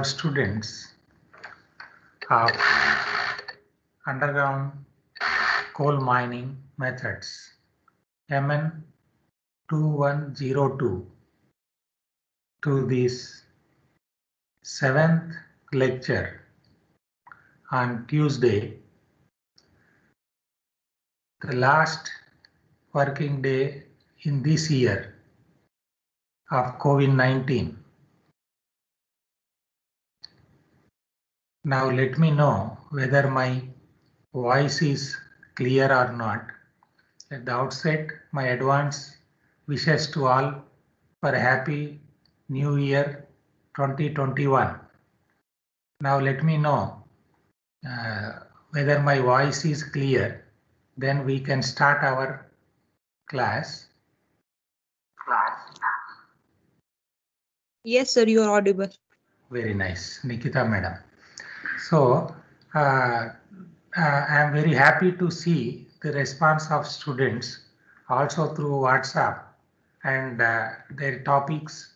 Students of underground coal mining methods MN 2102 to this 7th lecture on Tuesday, the last working day in this year of COVID-19. Now let me know whether my voice is clear or not. At the outset, my advance wishes to all for a happy New Year 2021. Now let me know whether my voice is clear. Then we can start our class. Yes, sir, you are audible. Very nice, Nikita madam. So I am very happy to see the response of students also through WhatsApp and their topics.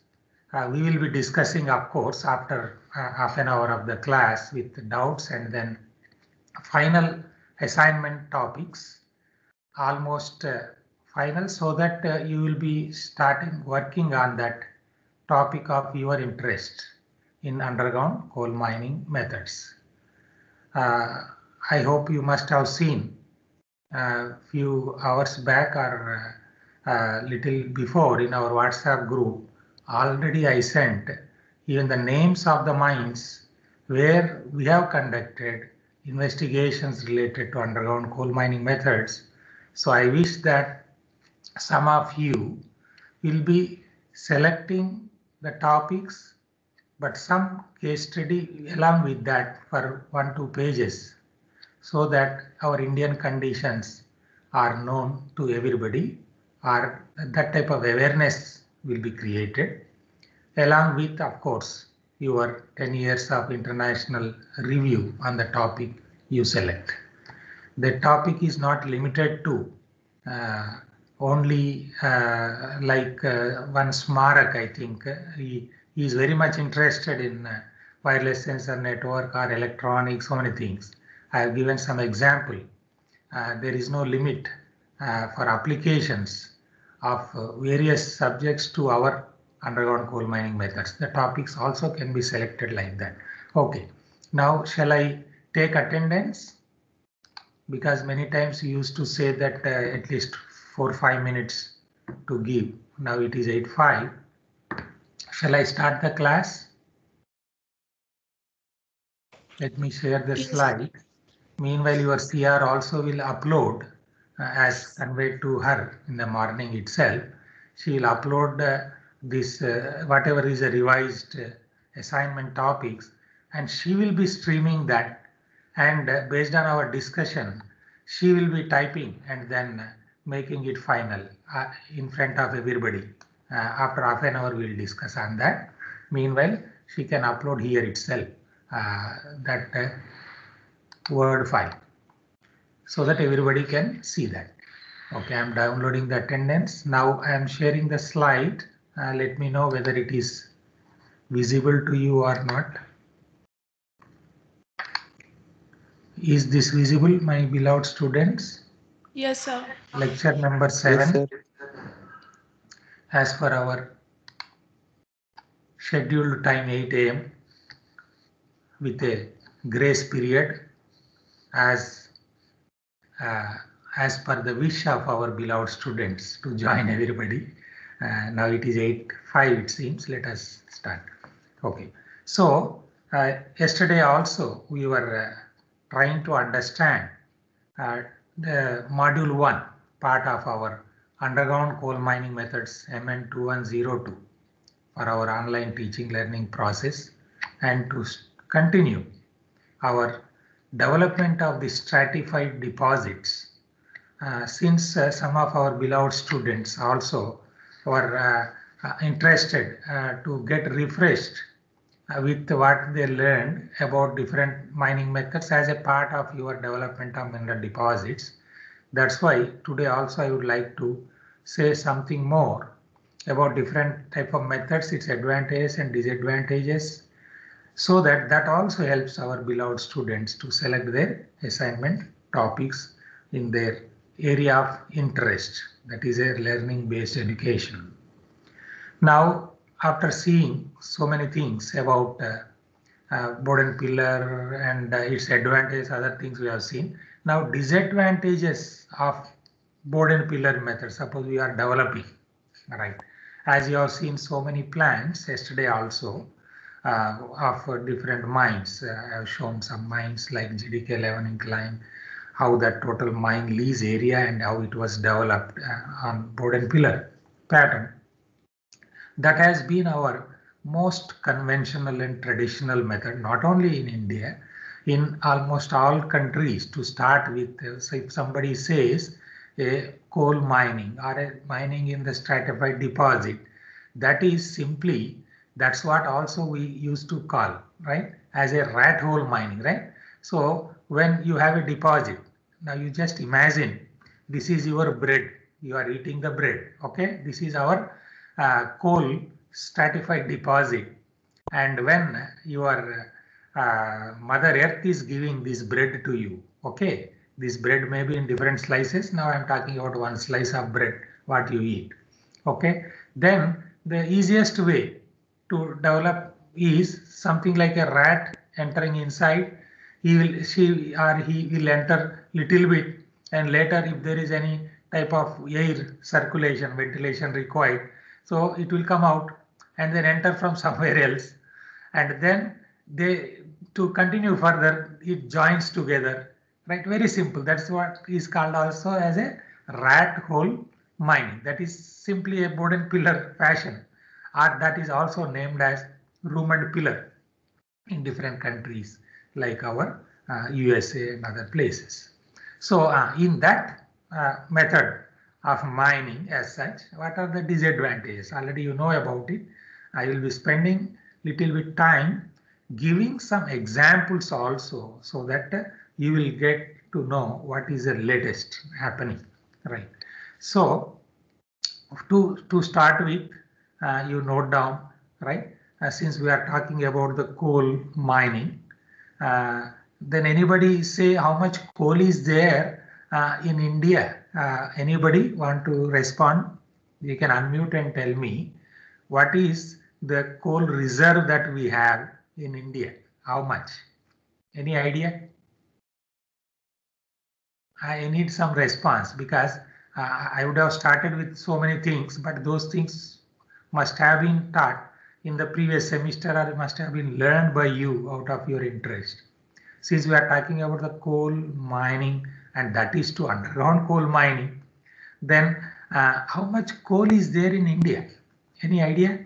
We will be discussing, of course, after half an hour of the class with doubts and then final assignment topics, almost final, so that you will be starting working on that topic of your interest in underground coal mining methods. I hope you must have seen a few hours back or little before in our WhatsApp group. Already I sent even the names of the mines where we have conducted investigations related to underground coal mining methods. So I wish that some of you will be selecting the topics, but some case study along with that for 1-2 pages, so that our Indian conditions are known to everybody, or that type of awareness will be created, along with, of course, your 10 years of international review on the topic you select. The topic is not limited to only one Smarak. I think he is very much interested in wireless sensor network or electronics, so many things. I have given some example. There is no limit for applications of various subjects to our underground coal mining methods. The topics also can be selected like that. Okay, now shall I take attendance? Because many times you used to say that at least 4 or 5 minutes to give. Now it is 8:05. Shall I start the class? Let me share the slide. Meanwhile, your CR also will upload as conveyed to her in the morning itself. She will upload this whatever is a revised assignment topics, and she will be streaming that, and based on our discussion she will be typing and then making it final in front of everybody. After half an hour we will discuss on that. Meanwhile, she can upload here itself that Word file, so that everybody can see that. Okay, I'm downloading the attendance. Now I am sharing the slide. Let me know whether it is visible to you or not. Is this visible, my beloved students? Yes, sir. Lecture number 7. Yes, sir. As per our scheduled time 8 AM with a grace period as per the wish of our beloved students to join everybody. Now it is 8:05 it seems. Let us start. Okay. So yesterday also we were trying to understand the module 1 part of our underground coal mining methods MN 2102 for our online teaching learning process, and to continue our development of the stratified deposits. Since some of our beloved students also were interested to get refreshed with what they learned about different mining methods as a part of your development of mineral deposits. That's why today also I would like to say something more about different type of methods, its advantages and disadvantages, so that also helps our beloved students to select their assignment topics in their area of interest, that is a learning based education. Now, after seeing so many things about Boden pillar and its advantages, other things we have seen. Now, disadvantages of Boden pillar method, suppose we are developing, right? As you have seen so many plans yesterday also of different mines. I have shown some mines like GDK 11 incline, how that total mine lease area and how it was developed on Boden pillar pattern. That has been our most conventional and traditional method, not only in India, in almost all countries to start with. So if somebody says a coal mining or a mining in the stratified deposit, that is simply, that's what also we used to call, right, as a rat hole mining, right? So when you have a deposit, now you just imagine this is your bread, you are eating the bread, okay? This is our coal stratified deposit, and when your mother earth is giving this bread to you, okay, this bread may be in different slices. Now I'm talking about one slice of bread what you eat, okay? Then the easiest way to develop is something like a rat entering inside. She or he will enter little bit, and later if there is any type of air circulation, ventilation required, so it will come out and then enter from somewhere else, and then they, to continue further, it joins together, right? Very simple. That's what is called also as a rat hole mining. That is simply a Boden pillar fashion, or that is also named as rumored pillar in different countries like our USA and other places. So in that method of mining as such, what are the disadvantages? Already you know about it. I will be spending little bit time giving some examples also, so that you will get to know what is the latest happening, right? So to start with, you note down, right? Since we are talking about the coal mining, then anybody say how much coal is there in India? Anybody want to respond? You can unmute and tell me what is the coal reserve that we have in India? How much? Any idea? I need some response, because I would have started with so many things, but those things must have been taught in the previous semester, or must have been learned by you out of your interest. Since we are talking about the coal mining, and that is to underground coal mining, then how much coal is there in India? Any idea?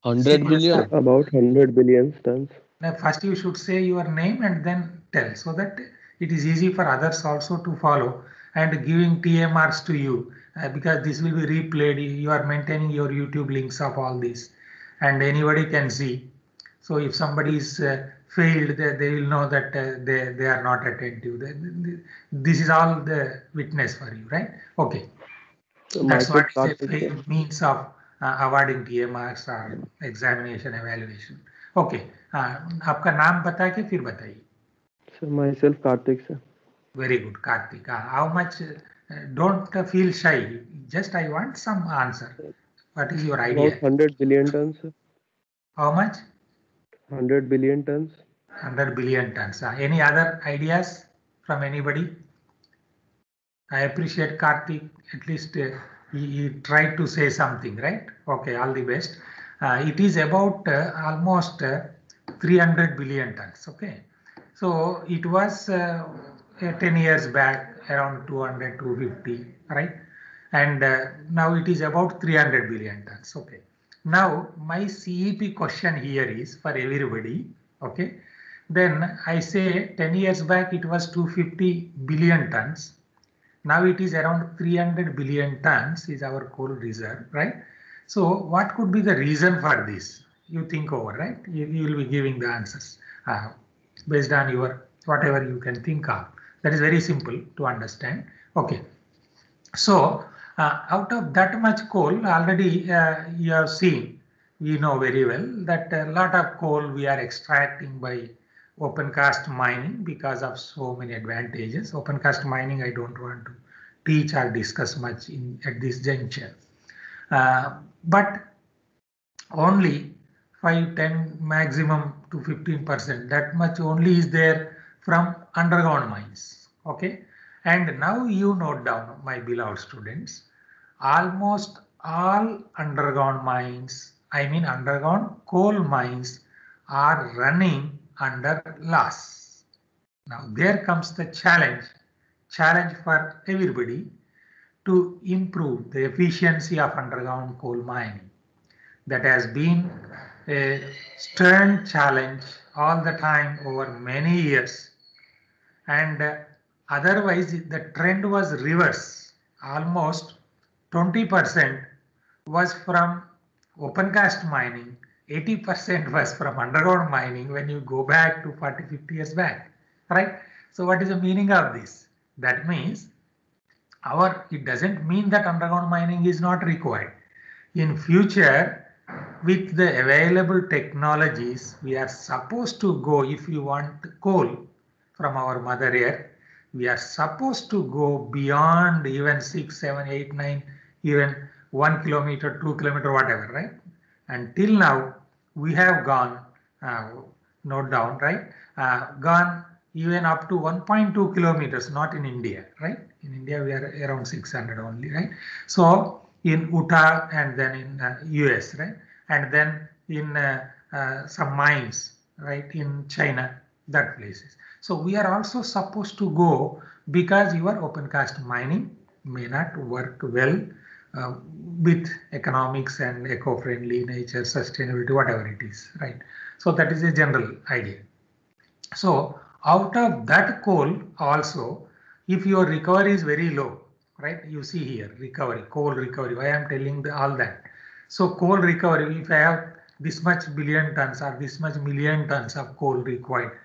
100 billion. About 100 billion tons. Now first you should say your name and then tell, so that it is easy for others also to follow, and giving TMRs to you, because this will be replayed. You are maintaining your YouTube links of all this, and anybody can see. So if somebody is failed, they will know that they are not attentive. This is all the witness for you, right? Okay. So That's myself, what is a Karthik, fair means of awarding TMRs or examination evaluation. Okay, आपका नाम बता के फिर बताइए. so myself, Karthik, sir. Very good, Karthik. How much? Don't feel shy. Just I want some answer. What is your idea? About 100 billion tons, sir. How much? 100 billion tons. 100 billion tons. Any other ideas from anybody? I appreciate Karthik. At least he tried to say something, right? Okay, all the best. It is about almost 300 billion tons. Okay, so it was 10 years back around 200, 250, right? And now it is about 300 billion tons. Okay. Now my CEP question here is for everybody. Okay. Then I say 10 years back it was 250 billion tons. Now it is around 300 billion tons is our coal reserve, right? So what could be the reason for this? You think over, right? You will be giving the answers based on your whatever you can think of. That is very simple to understand. Okay. So out of that much coal already you have seen we know very well that a lot of coal we are extracting by open cast mining because of so many advantages. Open cast mining I don't want to teach or discuss much at this juncture. But only 5, 10, maximum to 15%, that much only is there from underground mines. Okay. And now you note down, my beloved students, almost all underground mines, I mean underground coal mines, are running under loss. Now there comes the challenge for everybody to improve the efficiency of underground coal mining. That has been a stern challenge all the time over many years. And otherwise the trend was reverse. Almost 20% was from open cast mining, 80% was from underground mining when you go back to 40, 50 years back, right? So what is the meaning of this? That means it doesn't mean that underground mining is not required. In future, with the available technologies, we are supposed to go, if you want coal from our mother earth, we are supposed to go beyond even 6, 7, 8, 9, even 1 kilometer, 2 kilometer, whatever, right? Until now, we have gone, note down, right? Gone even up to 1.2 kilometers, not in India, right? In India, we are around 600 only, right? So in Utah and then in US, right? And then in some mines, right? In China, that places. So we are also supposed to go because your open cast mining may not work well with economics and eco-friendly nature, sustainability, whatever it is, right? So that is a general idea. So out of that coal also, if your recovery is very low, right? You see here, recovery, coal recovery, why I am telling all that. So coal recovery, if I have this much billion tons or this much million tons of coal required.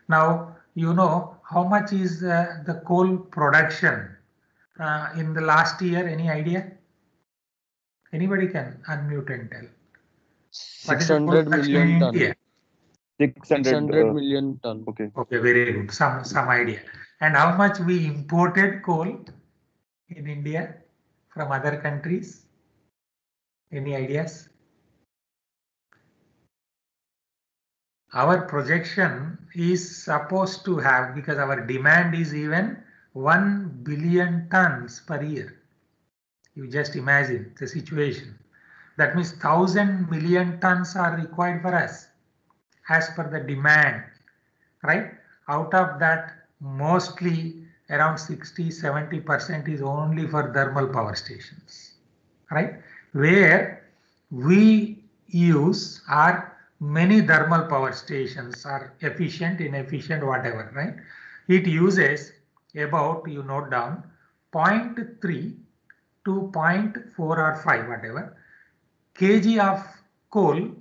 Now, you know, how much is the coal production in the last year? Any idea? Anybody can unmute and tell. What is the coal 600 production million in ton. India? 600 million ton. Okay. Okay, very good. Some idea. And how much we imported coal in India from other countries? Any ideas? Our projection is supposed to have, because our demand is even 1 billion tons per year. You just imagine the situation. That means 1,000 million tons are required for us as per the demand, right? Out of that, mostly around 60–70% is only for thermal power stations, right? Where we use many thermal power stations are efficient, inefficient, whatever, right? It uses about, you note down, 0.3 to 0.4 or 5, whatever, kg of coal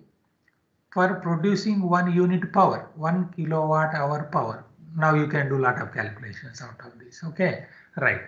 for producing 1 unit power, 1 kilowatt hour power. Now you can do a lot of calculations out of this. Okay, right.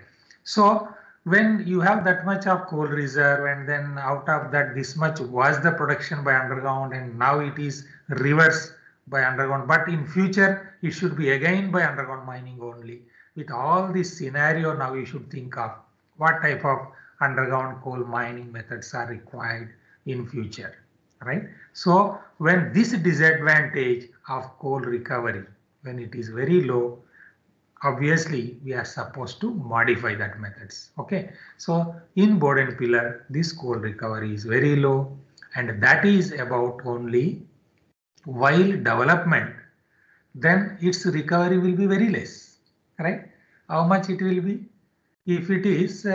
So when you have that much of coal reserve and then out of that this much was the production by underground and now it is reverse by underground, but in future it should be again by underground mining only. With all this scenario, now you should think of what type of underground coal mining methods are required in future, right? So when this disadvantage of coal recovery, when it is very low, obviously we are supposed to modify that methods. Okay, so in Boden pillar, this coal recovery is very low, and that is about only while development, then its recovery will be very less, right? How much it will be? If it is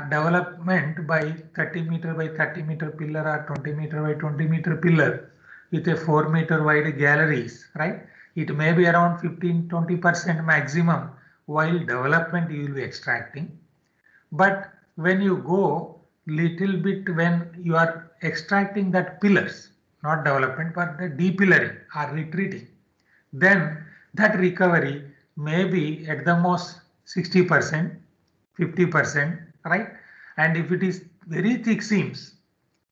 development by 30 meter by 30 meter pillar or 20 meter by 20 meter pillar with a 4 meter wide galleries, right? It may be around 15–20% maximum while development you will be extracting. But when you go little bit, when you are extracting that pillars, not development, but the depillering or retreating, then that recovery may be at the most 60%, 50%, right? And if it is very thick seams,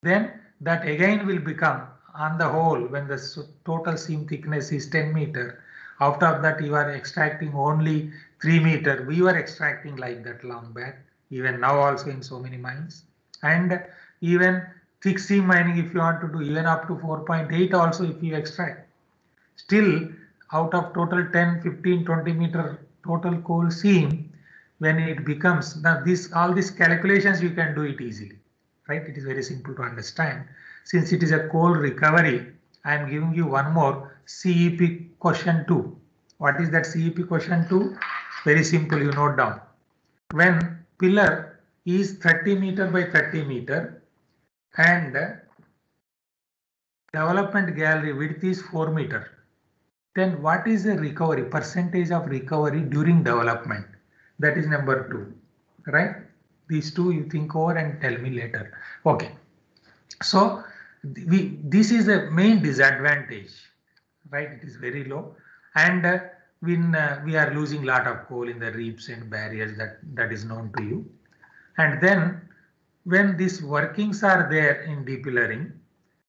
then that again will become on the whole, when the total seam thickness is 10 meter, out of that you are extracting only 3 meter. We were extracting like that long back, even now also in so many mines. And even thick seam mining, if you want to do even up to 4.8 also, if you extract, still out of total 10, 15, 20 meter total coal seam, when it becomes, now this, all these calculations you can do it easily, right? It is very simple to understand. Since it is a coal recovery, I am giving you one more CEP question 2. What is that CEP question 2? Very simple, you note down. When pillar is 30 meter by 30 meter and development gallery width is 4 meter, then what is the recovery, percentage of recovery during development? That is number 2, right? These two you think over and tell me later. Okay. So this is the main disadvantage, right? It is very low, and when we are losing lot of coal in the reefs and barriers, that is known to you. And then when these workings are there in depillering,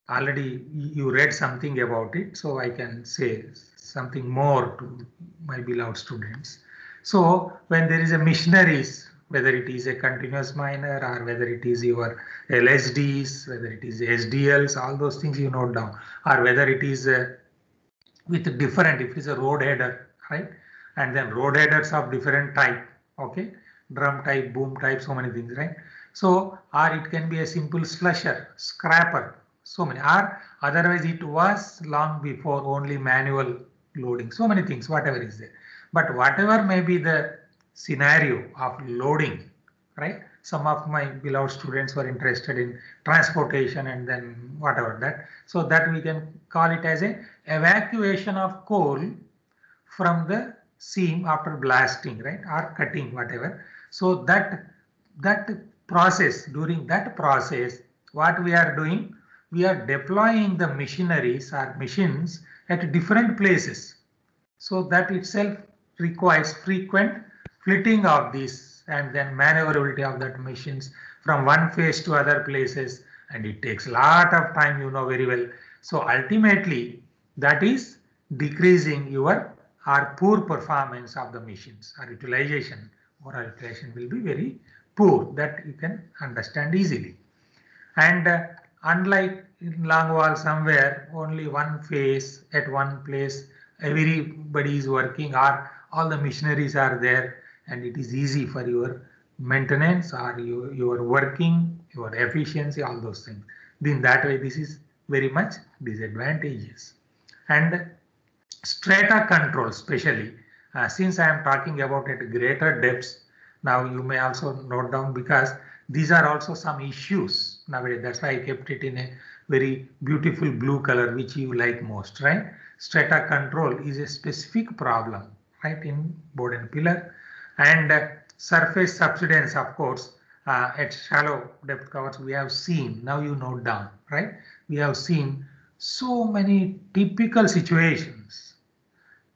already you read something about it, so I can say something more to my beloved students. So when there is a machineries, whether it is a continuous miner or whether it is your LSDs, whether it is SDLs, all those things you note down, or whether it is with different, if it is a road header, right? And then road headers of different type, okay? Drum type, boom type, so many things, right? So, or it can be a simple slusher, scrapper, so many, or otherwise it was long before only manual loading, so many things, whatever is there. But whatever may be the scenario of loading, right? Some of my beloved students were interested in transportation and then whatever that. So that we can call it as a evacuation of coal from the seam after blasting, right? Or cutting, whatever. So that process, during that process, what we are doing, we are deploying the machineries or machines at different places. So that itself requires frequent flitting of these and then maneuverability of that machines from one phase to other places, and it takes a lot of time, you know very well. So ultimately that is decreasing your or poor performance of the machines, or utilization, or utilization will be very poor, that you can understand easily. And unlike in long wall somewhere, only one phase at one place, everybody is working, or all the machineries are there, and it is easy for your maintenance or your working, your efficiency, all those things. In that way, this is very much disadvantageous. And strata control, especially since I am talking about at greater depths, now you may also note down, because these are also some issues nowadays. That's why I kept it in a very beautiful blue color, which you like most, right? Strata control is a specific problem, right, in board and pillar. And surface subsidence, of course, at shallow depth covers we have seen, now you note down, right? We have seen so many typical situations.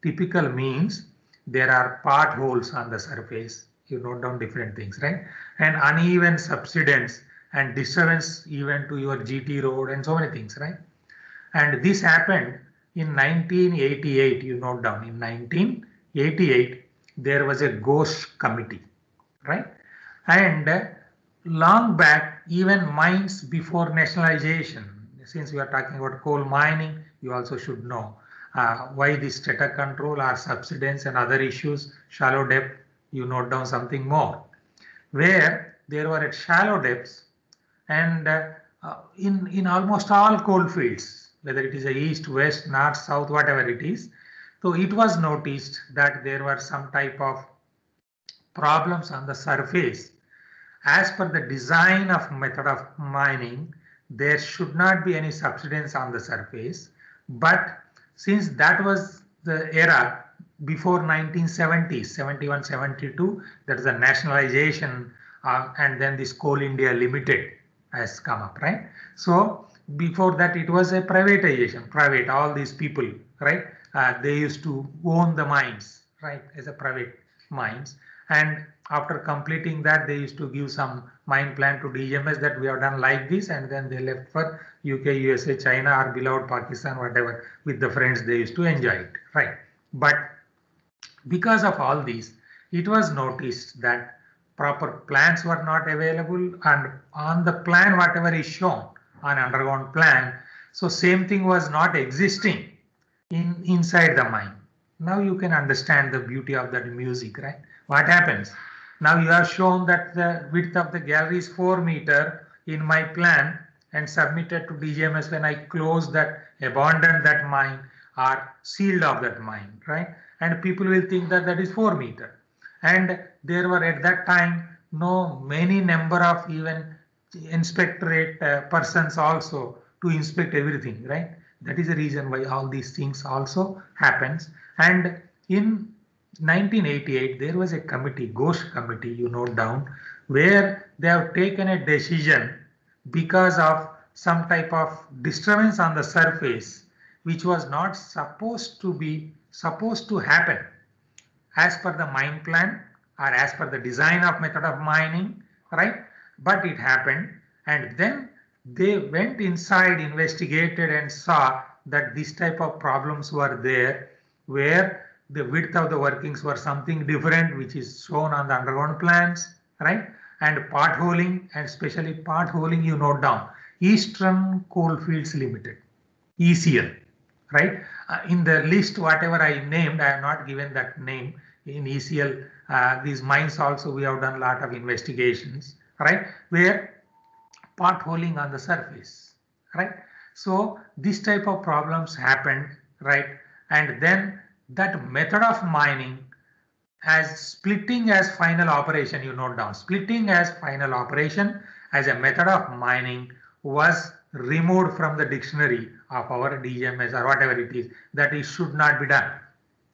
Typical means there are potholes on the surface. You note down different things, right? And uneven subsidence and disturbance even to your GT road and so many things, right? And this happened in 1988. You note down, in 1988 there was a ghost committee, right? And long back, even mines before nationalization, since we are talking about coal mining, you also should know why this strata control or subsidence and other issues, shallow depth, you note down something more, where there were at shallow depths, and in almost all coal fields, whether it is a east, west, north, south, whatever it is, so it was noticed that there were some type of problems on the surface. As per the design of method of mining, there should not be any subsidence on the surface. But since that was the era before 1970s, 71, 72, that is the nationalization, and then this Coal India Limited has come up, right? So before that it was a privatization, private, all these people, right? They used to own the mines, right, as a private mines. And after completing that, they used to give some mine plan to DGMS that we have done like this, and then they left for UK, USA, China, or beloved Pakistan, whatever, with the friends they used to enjoy it, right? But because of all these, it was noticed that proper plans were not available, and on the plan, whatever is shown on underground plan, so same thing was not existing inside the mine. Now you can understand the beauty of that music, right? What happens? Now you have shown that the width of the gallery is 4 meter in my plan and submitted to DGMS when I close that, abandon that mine or sealed off that mine, right? And people will think that that is 4 meter. And there were at that time many number of even inspectorate persons also to inspect everything, right? That is the reason why all these things also happens. And in 1988, there was a committee, Ghosh committee, you note down, where they have taken a decision because of some type of disturbance on the surface, which was not supposed to happen as per the mine plan or as per the design of method of mining, right? But it happened, and then they went inside, investigated, and saw that this type of problems were there, where the width of the workings were something different, which is shown on the underground plans, right? And potholing, and especially potholing, you note down, Eastern Coalfields Limited, ECL, right? In the list, whatever I named, I have not given that name. In ECL, these mines also we have done a lot of investigations, right? Where potholing on the surface, right? So this type of problems happened, right? And then that method of mining as splitting as final operation, you note down, splitting as final operation as a method of mining was removed from the dictionary of our DGMS or whatever it is, that it should not be done,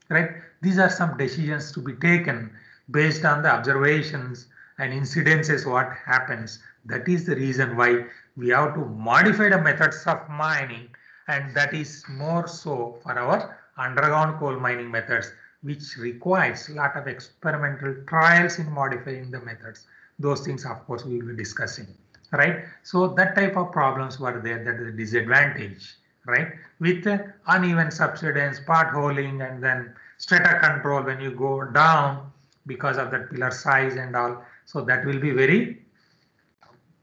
right? These are some decisions to be taken based on the observations and incidences what happens. That is the reason why we have to modify the methods of mining, and that is more so for our underground coal mining methods, which requires a lot of experimental trials in modifying the methods. Those things, of course, we will be discussing, right? So that type of problems were there, that is a disadvantage, right? With uneven subsidence, potholing, and then strata control when you go down because of that pillar size and all. So that will be very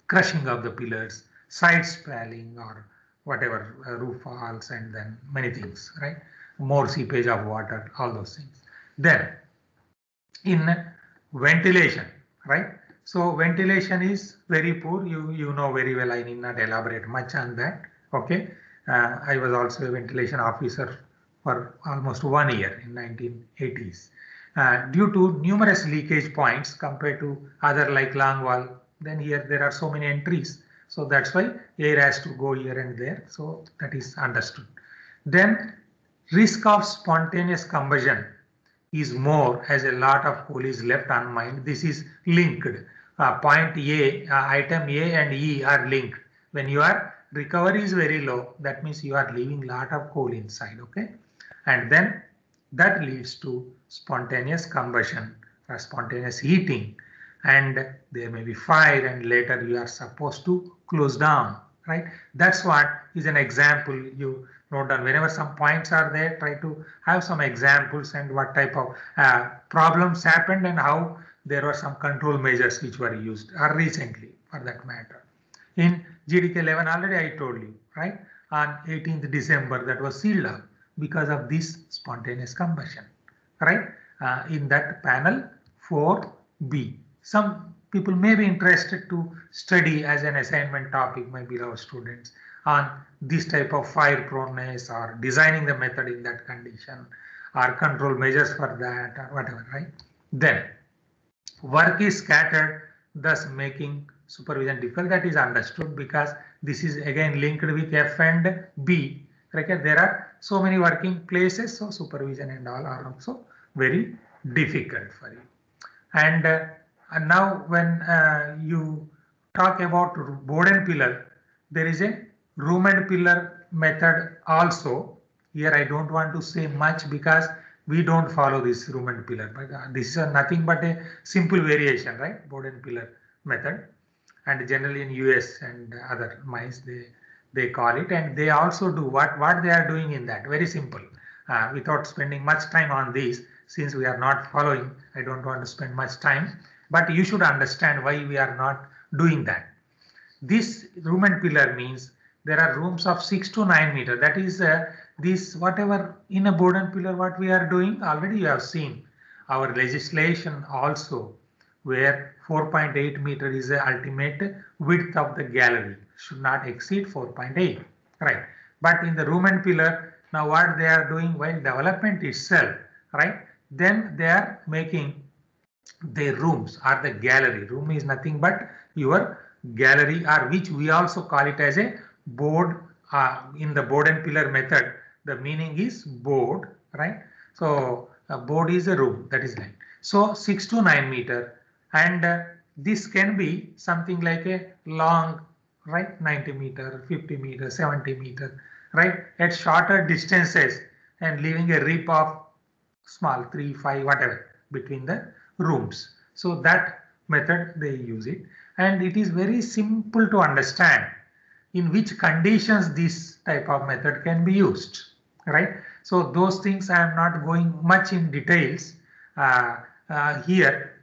crushing of the pillars, side spalling or whatever, roof falls, and then many things, right? More seepage of water, all those things. Then in ventilation, right? So ventilation is very poor. You know very well. I need not elaborate much on that. Okay. I was also a ventilation officer for almost 1 year in 1980s. Due to numerous leakage points compared to other like Longwall, then here there are so many entries. So that's why air has to go here and there. So that is understood. Then risk of spontaneous combustion is more as a lot of coal is left unmined. This is linked. Point A, item A and E are linked. When your recovery is very low, that means you are leaving a lot of coal inside, okay? And then that leads to spontaneous combustion or spontaneous heating, and there may be fire, and later you are supposed to close down, right? That's what is an example you note down. Whenever some points are there, try to have some examples and what type of problems happened and how there were some control measures which were used recently for that matter. In GDK 11 already I told you, right? On 18th December that was sealed up because of this spontaneous combustion, right? In that panel 4B. Some people may be interested to study as an assignment topic, my beloved students, on this type of fire proneness or designing the method in that condition or control measures for that or whatever, right? Then work is scattered, thus making supervision difficult. That is understood because this is again linked with F and B. Okay, there are so many working places, so supervision and all are also very difficult for you. And now when you talk about Boden pillar, there is a room and pillar method also. Here I don't want to say much because we don't follow this room and pillar, but this is nothing but a simple variation, right? Boden pillar method. and generally in US and other mines they call it, and they also do what they are doing in that. Very simple. Without spending much time on this, since we are not following, I don't want to spend much time, but you should understand why we are not doing that. This room and pillar means there are rooms of 6 to 9 meter. That is this whatever in a board and pillar what we are doing already you have seen our legislation also, where 4.8 meter is the ultimate width of the gallery, should not exceed 4.8, right? But in the room and pillar, now what they are doing while development itself, right? Then they are making their rooms or the gallery. Room is nothing but your gallery, or which we also call it as a board. In the board and pillar method, the meaning is board, right? So a board is a room, that is right. So 6 to 9 meter, and this can be something like a long, right? 90 meter, 50 meter, 70 meter, right? At shorter distances, and leaving a rip of small 3, 5, whatever between the rooms. So that method they use it, and it is very simple to understand in which conditions this type of method can be used, right? So those things I am not going much in details here,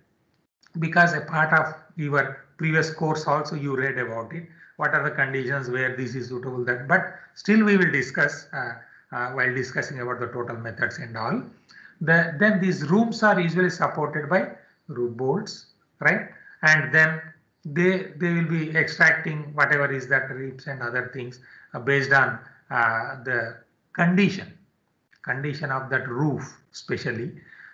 because a part of your previous course also you read about it. What are the conditions where this is suitable, that, but still we will discuss while discussing about the total methods and all. Then these rooms are usually supported by roof bolts, right? And then they will be extracting whatever is that ribs and other things based on the condition of that roof especially.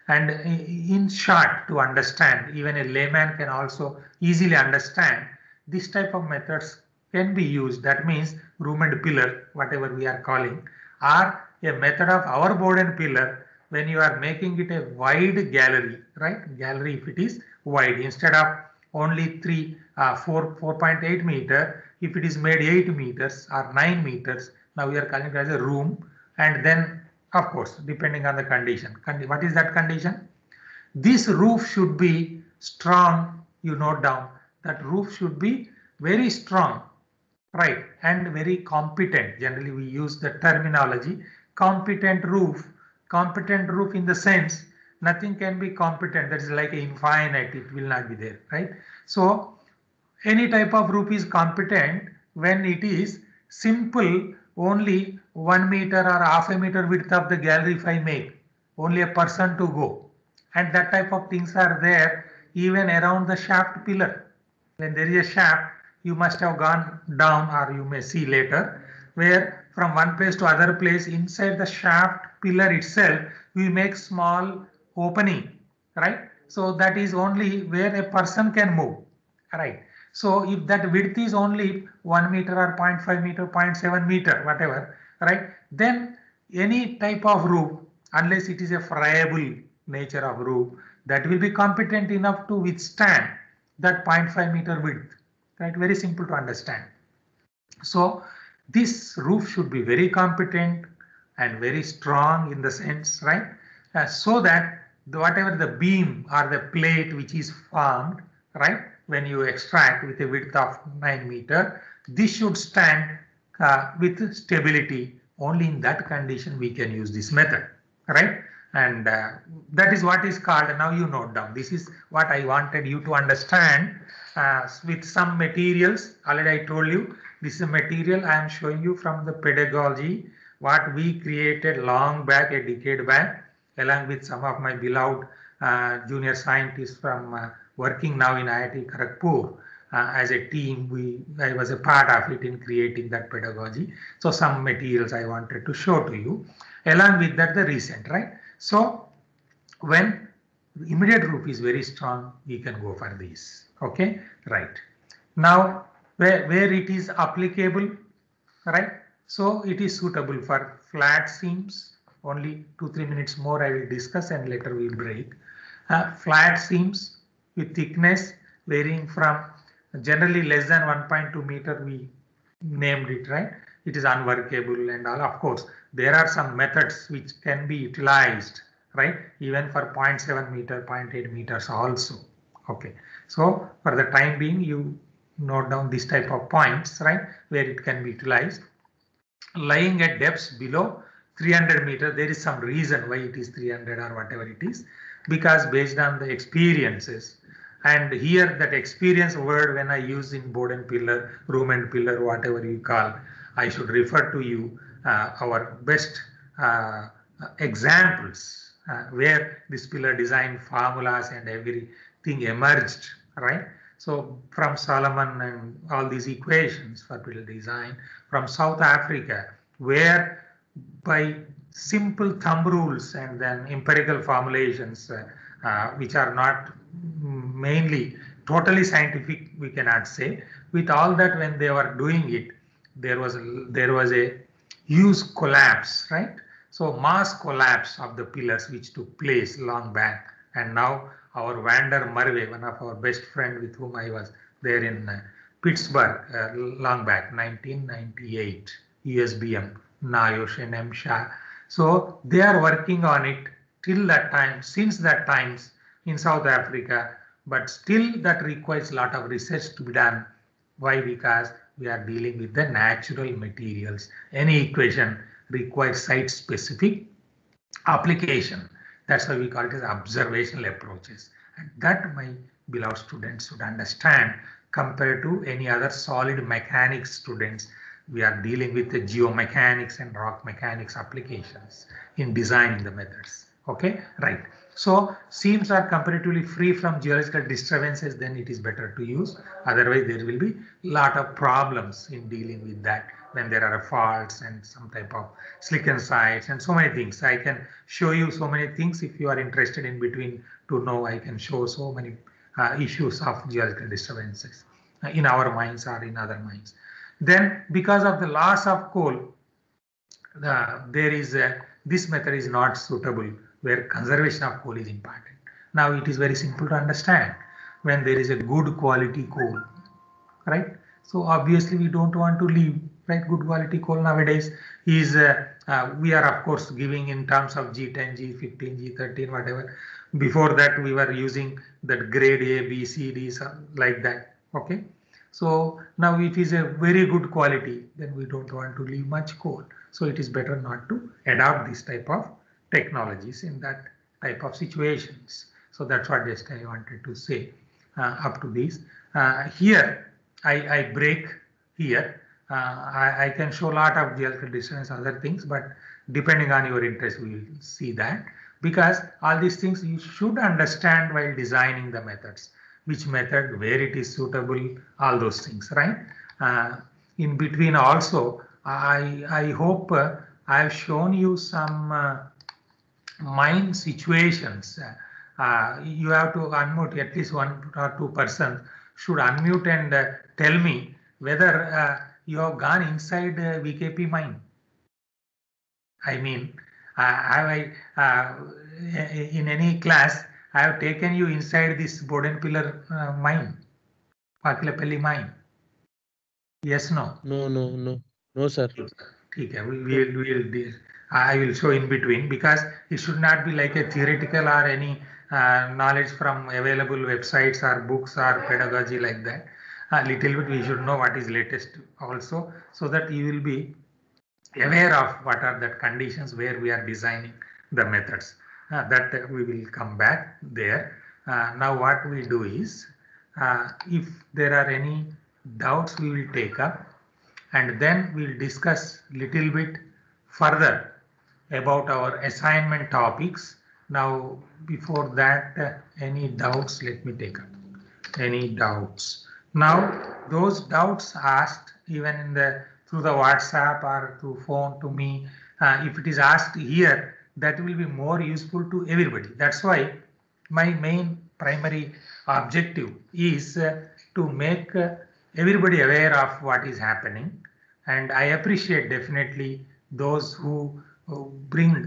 And in short, to understand, even a layman can also easily understand this type of methods can be used. That means room and pillar, whatever we are calling, are a method of our board and pillar when you are making it a wide gallery, right? Gallery, if it is wide, instead of only 4.8 meter, if it is made 8 meters or 9 meters, now we are calling it as a room. And then of course, depending on the condition. What is that condition? This roof should be strong. You note down that roof should be very strong, right? And very competent. Generally, we use the terminology competent roof. Competent roof in the sense nothing can be competent. That is like infinite. It will not be there, right? So any type of roof is competent when it is simple, only 1 meter or half a meter width of the gallery if I make, only a person to go. And that type of things are there even around the shaft pillar. When there is a shaft, you must have gone down, or you may see later, where from one place to other place inside the shaft pillar itself, we make small opening, right? So that is only where a person can move, right? So if that width is only 1 meter or 0.5 meter, 0.7 meter, whatever, right? Then any type of roof, unless it is a friable nature of roof, that will be competent enough to withstand that 0.5 meter width, right? Very simple to understand. So this roof should be very competent and very strong in the sense, right? So that whatever the beam or the plate which is formed, right? When you extract with a width of 9 meter, this should stand with stability. Only in that condition we can use this method, right? And that is what is called, now you note down, this is what I wanted you to understand with some materials. Already I told you, this is a material I am showing you from the pedagogy, what we created long back, a decade back, along with some of my beloved junior scientists from working now in IIT Kharagpur. As a team, I was a part of it in creating that pedagogy. So some materials I wanted to show to you. Along with that, the recent, right? So when the immediate roof is very strong, we can go for this. Okay, right. Now, where it is applicable, right? So it is suitable for flat seams. Only 2-3 minutes more I will discuss, and later we will break. Flat seams with thickness varying from generally less than 1.2 meter, we named it, right? It is unworkable and all. Of course, there are some methods which can be utilized, right? Even for 0.7 meter, 0.8 meters also. Okay. So for the time being, you note down this type of points, right, where it can be utilized. Lying at depths below 300 meter, there is some reason why it is 300 or whatever it is, because based on the experiences. And here that experience word, when I use in board and pillar, room and pillar, whatever you call, I should refer to you our best examples where this pillar design formulas and everything emerged, right? So from Solomon and all these equations for pillar design, from South Africa, where by simple thumb rules and then empirical formulations, which are not mainly totally scientific, we cannot say. With all that, when they were doing it, there was a huge collapse, right? So mass collapse of the pillars which took place long back, and now our Vander Merwe, one of our best friend with whom I was there in Pittsburgh long back, 1998, USBM, Nayosh and M. Shah. So they are working on it till that time, since that times in South Africa, but still that requires a lot of research to be done. Why? Because we are dealing with the natural materials. Any equation requires site-specific application. That's why we call it as observational approaches. And that my beloved students should understand compared to any other solid mechanics students. We are dealing with the geomechanics and rock mechanics applications in designing the methods. Okay, right. So seams are comparatively free from geological disturbances, then it is better to use. Otherwise, there will be a lot of problems in dealing with that when there are faults and some type of slicken sites and so many things. I can show you so many things if you are interested in between to know. I can show so many issues of geological disturbances in our mines or in other mines. Then because of the loss of coal, there is this method is not suitable where conservation of coal is important. Now it is very simple to understand when there is a good quality coal, right? So obviously we don't want to leave, right? Good quality coal nowadays is we are of course giving in terms of G10, G15, G13, whatever. Before that we were using that grade A, B, C, D, like that. Okay. So now it is a very good quality, then we don't want to leave much coal. So it is better not to adopt this type of technologies in that type of situations. So that's what just I wanted to say up to this. Here I break here. I can show a lot of geological distance, other things, but depending on your interest, we will see that, because all these things you should understand while designing the methods. Which method, where it is suitable, all those things, right? In between also, I hope I have shown you some mine situations. You have to unmute, at least 1 or 2 persons should unmute and tell me whether you have gone inside VKP mine. I mean, in any class, I have taken you inside this board and pillar mine, Pakilapalli mine. Yes, no? No, sir. Okay, I will show in between, because it should not be like a theoretical or any knowledge from available websites or books or pedagogy like that. A little bit we should know what is latest also, so that you will be aware of what are the conditions where we are designing the methods. That we will come back there. Now what we do is, if there are any doubts, we will take up, and then we'll discuss little bit further about our assignment topics. Now before that, any doubts, let me take up. Any doubts? Now those doubts asked even in the through the WhatsApp or through phone to me, if it is asked here, that will be more useful to everybody. That's why my main primary objective is to make everybody aware of what is happening. And I appreciate definitely those who bring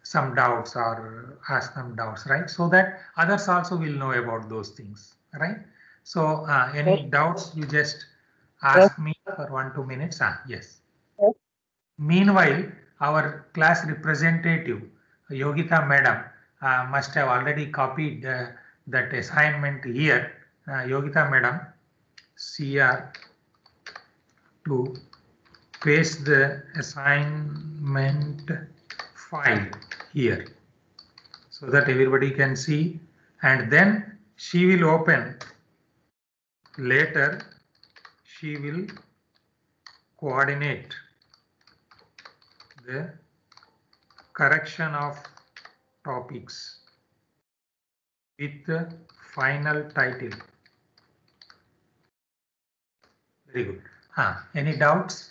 some doubts or ask some doubts, right? So that others also will know about those things, right? So any doubts, you just ask me for 1-2 minutes. Yes. Meanwhile, our class representative, Yogita Madam, must have already copied that assignment here. Yogita Madam, CR to paste the assignment file here so that everybody can see, and then she will open later, she will coordinate the correction of topics with the final title. Very good. Any doubts?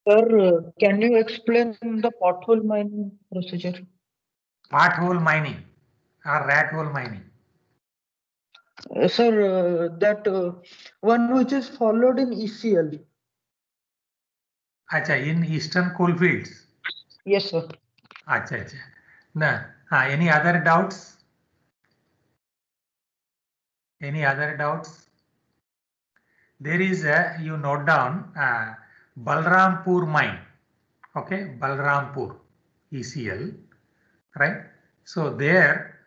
Sir, can you explain the pothole mining procedure? Pothole mining or rat hole mining? Sir, that one which is followed in ECL. Acha, in eastern coalfields. Yes, sir. Acha, acha. No. Any other doubts? Any other doubts? There is a, you note down, Balrampur mine. Okay, Balrampur, ECL, right? So there,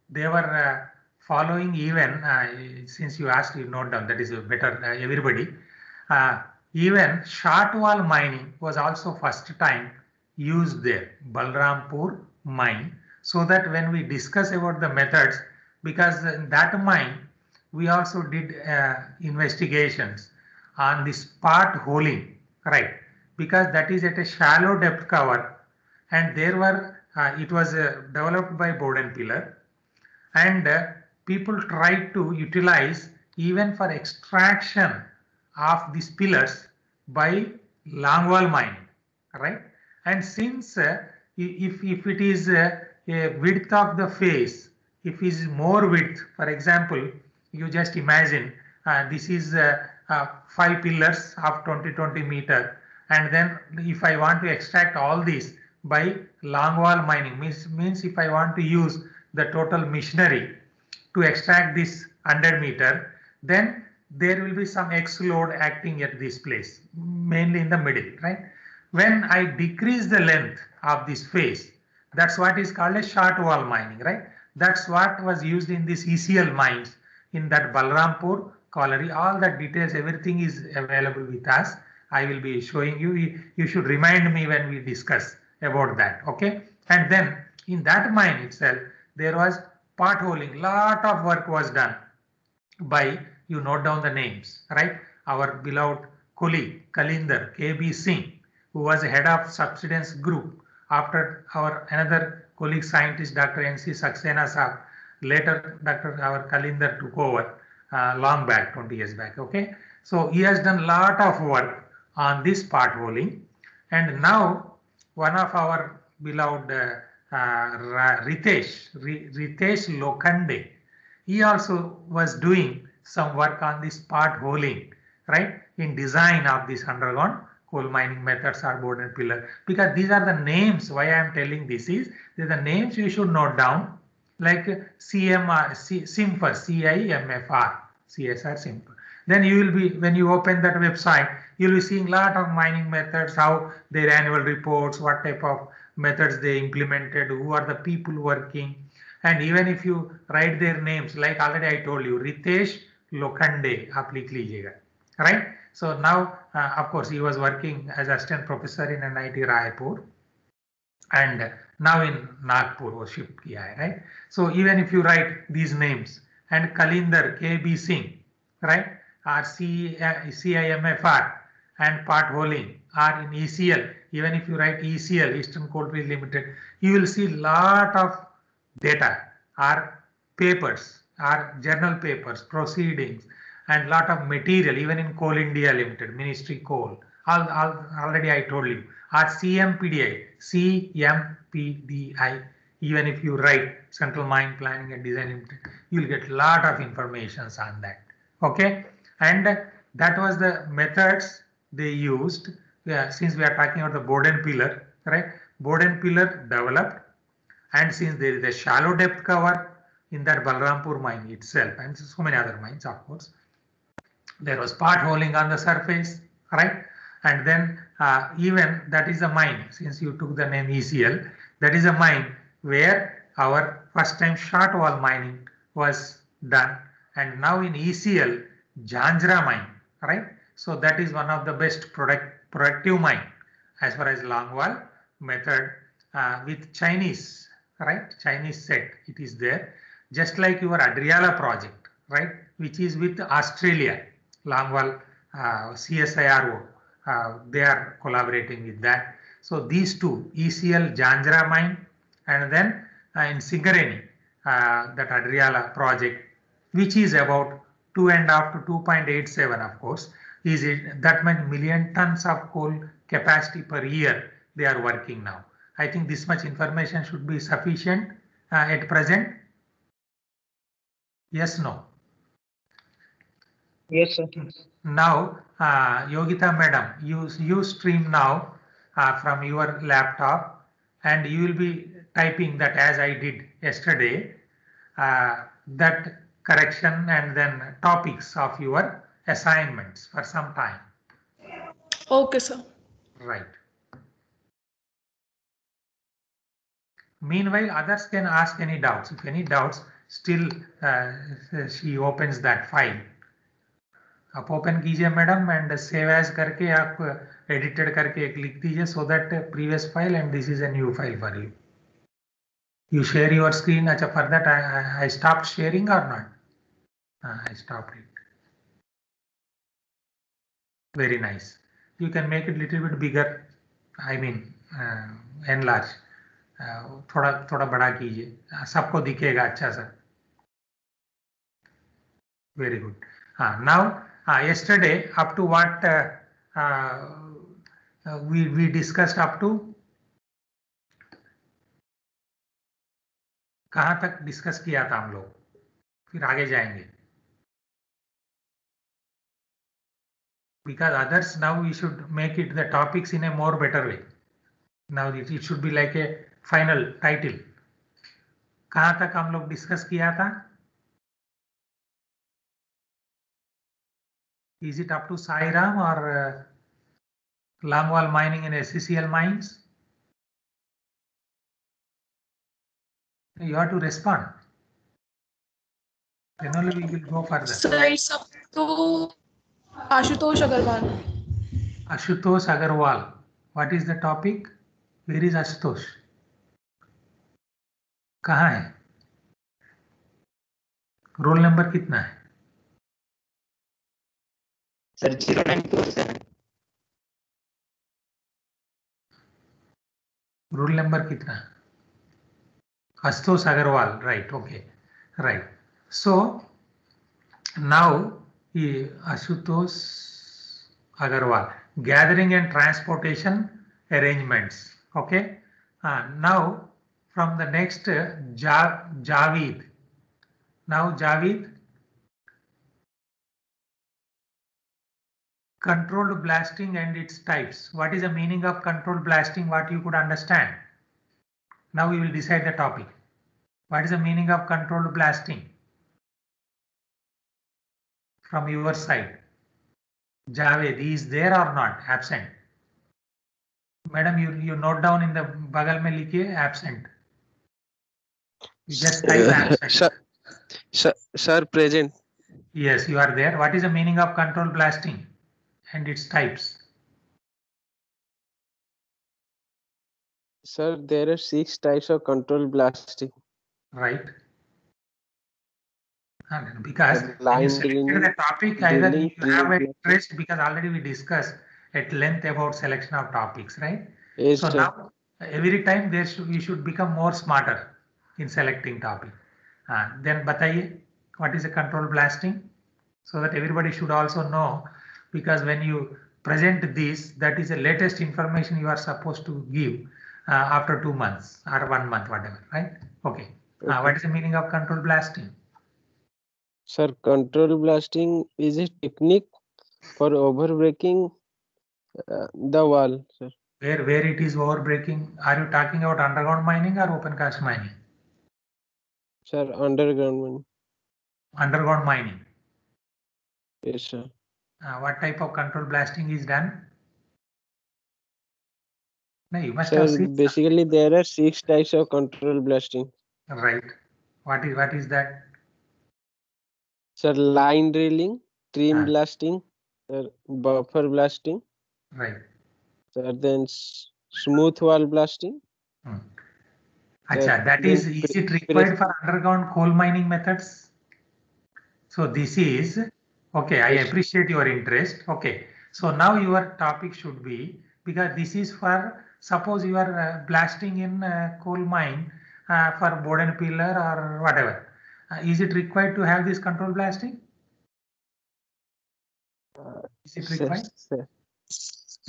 they were following even, since you asked, you note down, that is better, everybody. Even short wall mining was also first time used there, Balrampur mine, so that when we discuss about the methods, because in that mine, we also did investigations on this part holing, right? Because that is at a shallow depth cover, and there were, it was developed by Bowden Pillar, and people tried to utilize even for extraction of these pillars by longwall mining, right? And since if it is a width of the face, if it is more width, for example, you just imagine this is 5 pillars of 20 meter, and then if I want to extract all these by longwall mining, means if I want to use the total machinery to extract this 100 meter, then there will be some X load acting at this place, mainly in the middle, right? When I decrease the length of this face, that's what is called a short wall mining, right? That's what was used in these ECL mines in that Balrampur colliery. All the details, everything is available with us. I will be showing you. You should remind me when we discuss about that, okay? And then in that mine itself, there was potholing. Lot of work was done by, you note down the names, right? Our beloved colleague Kalinder KB Singh, who was head of subsidence group. After our another colleague scientist Dr. NC Saxena Saab, later Dr. our Kalinder took over long back, 20 years back. Okay, so he has done lot of work on this potholing, and now one of our beloved Ritesh Lokhande, he also was doing some work on this potholing, right, in design of this underground coal mining methods or Bowden Pillar. Because these are the names. Why I am telling this is, these are the names you should note down, like CMR, CIMFR, CIMFR, CSR SIMFR. Then you will be, when you open that website, you will be seeing lot of mining methods, how their annual reports, what type of methods they implemented, who are the people working. And even if you write their names, like already I told you, Ritesh Lokhande, aap likh lijiyega, right? So now, of course, he was working as assistant professor in NIT Raipur, and now in Nagpur was shift kiya hai, right? So even if you write these names, and Kalinder KB Singh, right, or CIMFR and potholing are in ECL. Even if you write ECL, Eastern Coalfields Limited, you will see lot of data or papers or journal papers, proceedings, and lot of material, even in Coal India Limited, Ministry Coal. Already I told you. Or CMPDI, even if you write Central Mine Planning and Design Limited, you will get lot of information on that. Okay, and that was the methods they used. Since we are talking about the Bowden Pillar, right? Bowden Pillar developed, and since there is a shallow depth cover in that Balrampur mine itself, and so many other mines, of course, there was potholing on the surface, right? And then even that is a mine, since you took the name ECL, that is a mine where our first time short wall mining was done. And now in ECL, Janjra mine, right? So that is one of the best productive mine as far as longwall method with Chinese, right? Chinese set it is there, just like your Adriala project, right? Which is with Australia, longwall CSIRO. They are collaborating with that. So these two, ECL Janjra mine, and then in Singareni, that Adriala project, which is about 2.5 to 2.87, of course, is it that much million tons of coal capacity per year they are working now. I think this much information should be sufficient at present. Yes, no. Yes, sir. Now, Yogita madam, you stream now from your laptop, and you will be typing that as I did yesterday, that correction and then topics of your assignments for some time. Okay, sir. Right. Meanwhile, others can ask any doubts. If any doubts, still she opens that file. आप open कीजिए madam and save as करके आप edited करके एक लिख दीजिए so that previous file and this is a new file for you. You share your screen. Acha, for that I stopped sharing or not? I stopped it. Very nice. You can make it little bit bigger. I mean enlarge. थोड़ा बड़ा कीजिए, सबको दिखेगा अच्छा सा. Very good. Now yesterday up to what we discussed up to कहां तक discuss किया था हम लोग, फिर आगे जाएंगे. Because others now we should make it the topics in a more better way. Now it should be like a final title. कहां तक हम लोग डिस्कस किया था? Is it up to Sairam or longwall mining in SCCL mines? You have to respond. Then only we will go further. Sir, it's up to Ashutosh Agarwal. Ashutosh Agarwal. What is the topic? Where is Ashutosh? कहाँ है? Roll number कितना है? Sir 0947. Roll number कितना? Ashutosh Agarwal, right? Okay, right. So now Ashutosh Agarwal, gathering and transportation arrangements. Okay. Now from the next Javid. Now Javid, controlled blasting and its types. What is the meaning of controlled blasting? What you could understand? Now we will decide the topic. What is the meaning of controlled blasting from your side? Javed is there or not? Absent. Madam, you note down in the bagal mein likhiye absent. You just type absent. Sir, present. Yes, you are there. What is the meaning of controlled blasting and its types? Sir, there are 6 types of control blasting. Right. Because when you selected the topic, either you have an interest, because already we discussed at length about selection of topics, right? Yes, So sir. now every time we should become more smarter in selecting topic. Then bataiye, what is a control blasting? So that everybody should also know, because when you present this, that is the latest information you are supposed to give after 2 months or 1 month, whatever, right? Okay. What is the meaning of control blasting? Sir, control blasting is a technique for overbreaking the wall, sir. Where it is overbreaking? Are you talking about underground mining or open cast mining? Sir, underground mining. Underground mining. Yes, sir. What type of control blasting is done? No, you must have Sir, seen. basically there are 6 types of control blasting. Right. What is that? Sir, line drilling, stream Ah. blasting, sir, buffer blasting, Right. sir, then smooth wall blasting. Hmm. Sir, Acha, that then is it required for underground coal mining methods? So this is, okay, I Yes. appreciate your interest. Okay, so now your topic should be, because this is for, suppose you are blasting in coal mine for Boden pillar or whatever. Is it required to have this control blasting? Is it required? Sir.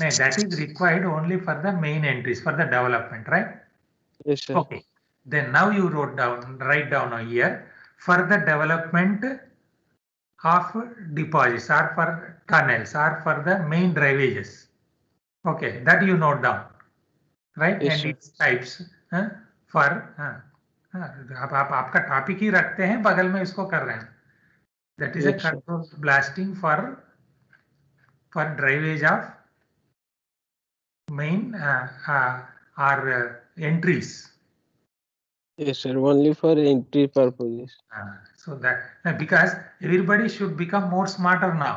No, that is required only for the main entries, for the development, right? Yes, sir. Okay. Then now you write down here, for the development of deposits or for tunnels or for the main drivages. Okay, that you note down, right? Yes, And sir. its types for आप आपका topic ही रखते हैं, बगल में इसको कर रहे हैं. That is a Yes, sir. control blasting for drivage of main or entries. Yes, sir. Only for entry purposes. So that because everybody should become more smarter now.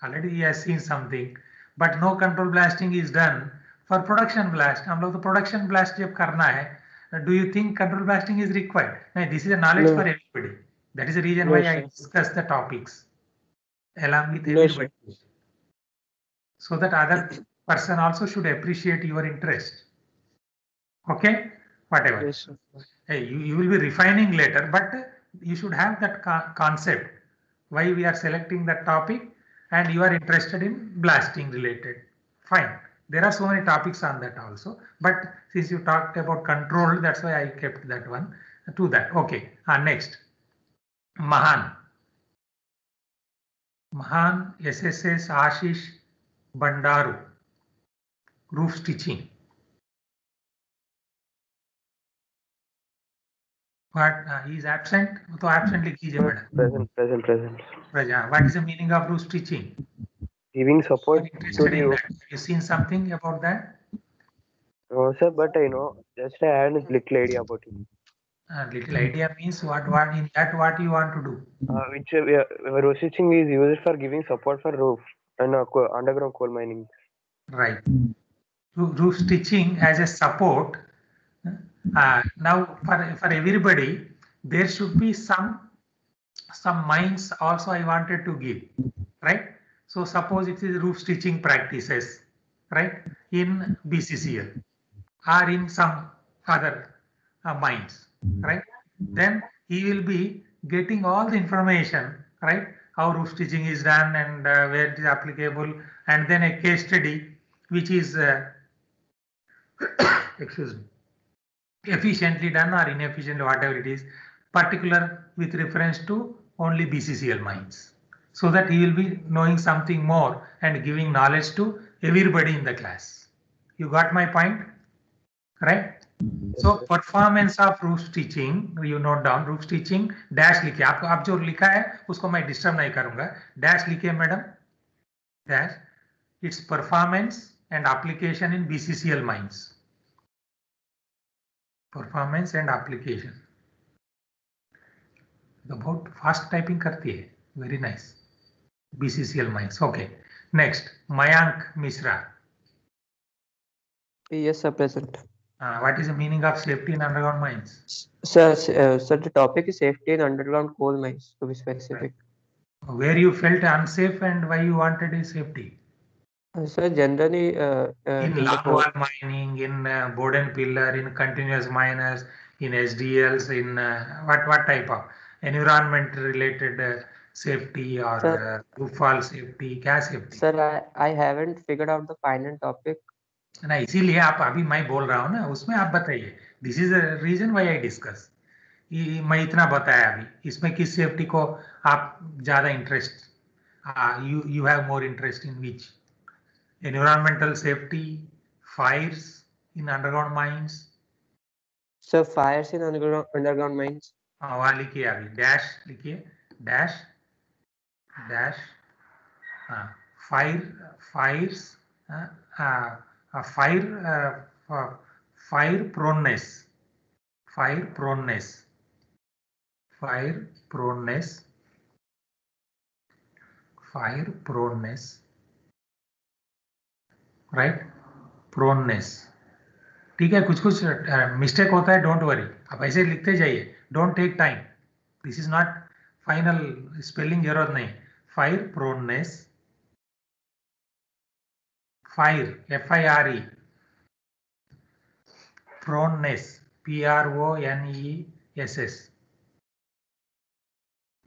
Already he has seen something, but no control blasting is done for production blast. हम लोग तो production blast जब करना है, do you think control blasting is required? No, this is a knowledge No. for everybody. That is the reason No, why sir. I discuss the topics along with No, everybody, sir. so that other person also should appreciate your interest. Okay, whatever. Yes, sir. Hey, you will be refining later, but you should have that concept why we are selecting that topic, and you are interested in blasting related. Fine. There are so many topics on that also, but since you talked about control, that's why I kept that one to that. Okay. Next, Mahan, SSS, Ashish, Bandaru, roof stitching. What he is absent? तो absent लिख दीजिए madam. Present. What is the meaning of roof stitching? Giving You are support to interested the in roof. that. Have you seen something about that? No, sir, but I know. Just I had a little idea about it. Little idea means what in that what you want to do? Which roof stitching is used for giving support for roof and underground coal mining. Right. Roof stitching as a support. Now for everybody, there should be some minds also I wanted to give, right? So suppose it is roof stitching practices, right, in BCCL or in some other minds, right? Then he will be getting all the information, right? How roof stitching is done and where it is applicable, and then a case study which is excuse me, efficiently done or inefficiently, whatever it is, particular with reference to only BCCL mines, so that he will be knowing something more and giving knowledge to everybody in the class. You got my point, right? So performance of roof stitching, you note down roof stitching dash लिखिए. आपको आप जो लिखा है उसको मैं disturb नहीं करूंगा. Dash लिखिए madam. Dash its performance and application in BCCL mines. Performance and application. बहुत फास्ट टाइपिंग करती है. Very nice. BCCL mines. Okay. Next, Mayank Mishra. Yes, sir, present. What is the meaning of safety in underground mines? Sir, the topic is safety in underground coal mines, to be specific. Where you felt unsafe and why you wanted a safety? Sir, generally, In the longwall mining, in Boden pillar, in continuous miners, in SDLs, in what type of environment related safety or roof fall safety, क्या safety? Sir, I haven't figured out the final topic. ना इसीलिए आप अभी मैं बोल रहा हूँ ना, उसमें आप बताइए. This is the reason why I discuss. मैं इतना बताया अभी, इसमें किस सेफ्टी को आप ज्यादा interest, you have more interest in which? Environmental safety, fires in underground mines. Sir, fires in underground mines. वहाँ लिखिए अभी, डैश लिखिए, dash dash fires, fire proneness, fire proneness, right? Proneness. ठीक है, कुछ कुछ मिस्टेक होता है, डोंट वरी, आप ऐसे लिखते जाइए, don't take time, this is not final spelling, जरूरत नहीं. Fire proneness, fire FIRE, proneness PRONESS,